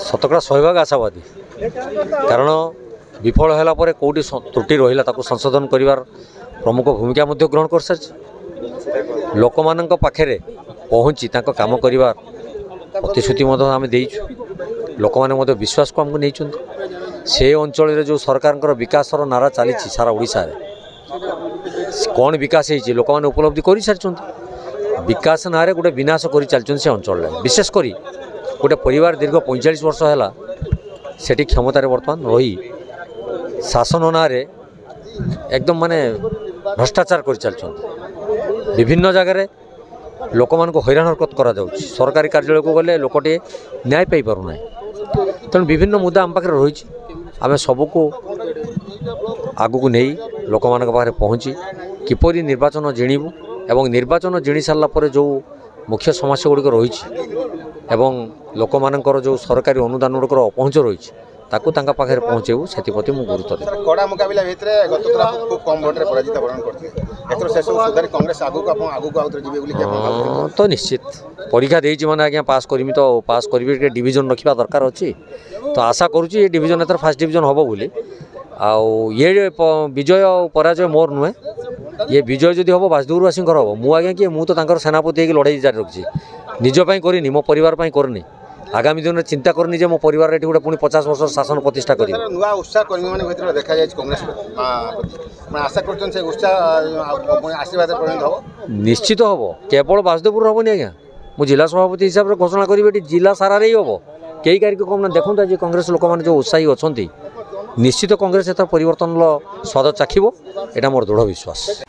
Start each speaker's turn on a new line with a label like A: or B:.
A: शतकड़ा 100% आशावादी कारण विफल होला परे कोटी त्रुटि रहिला ताकू संशोधन करिवार प्रमुख भूमिका मध्य ग्रहण कर सारी लोक मान पाखे पहुँची काम करिवार प्रतिश्रुति आम देचु लोक मैंने विश्वास को आमको नहीं से अंचल जो सरकार विकासर नारा चली सारा ओडिशा कौन विकास हो लोक मैंने उपलब्धि कर सारी विकास ना गोटे विनाश कर चलते से अंचल विशेषकर गोटे परिवार दीर्घ 45 वर्ष है सेठी क्षमतार बर्तमान रही शासन ना एकदम माने भ्रष्टाचार कर चलते विभिन्न जगार लोक मान हैरान हरकत करा सरकारी कार्यालय को गले लोकटे न्याय पाई पारना तेणु विभिन्न मुद्दा आम पाखे रही आम सबको आगू को नहीं लोक मान पाखे पहुँची किपरि निर्वाचन जिणीबू एवं निर्वाचन जिणी सारापर जो मुख्य समस्या गुड़िक रही लोक मानकर जो सरकारी अनुदान गुड़िक अपहुँच रही ताकू तांका पाखे पहुँचेबू से मुझे गुरुत्व दे
B: कड़ा मुकाबला भितर गत थर खूब कम भोट पराजित वरण करते कांग्रेस आगू
A: तो निश्चित परीक्षा देती मैंने आज्ञा पास करमी तो पास करी डिविजन रखा दरकार अच्छी तो आशा करुँची डिविजन एथर फास्ट डिविजन हम बोली आउ ये विजय पराजय मोर नुहे ये विजय जदि हम बासदेववासी हम मुझे किए मुझे सेनापति लड़ाई जारी रखी निजपाई करनी मो परिवार करनी आगामी दिन में चिंता करनी जे मो परिवार ये गोटे पुणी 50 वर्ष शासन प्रतिष्ठा कर
B: उत्साह कर्मी मैंने भर देखा जाए कांग्रेस आशा कर आशीर्वाद हम
A: निश्चित हम केवल बासदेवपुर हेनी आज्ञा मुझे जिला सभापति हिसाब से घोषणा करी जिला सारा हम कई कार्यक्रम ना देखता आज कांग्रेस लोक मैंने जो उत्साही अच्छा निश्चित कांग्रेस एथर परिवर्तन स्वाद चाखिब एटा मोर दृढ़ विश्वास।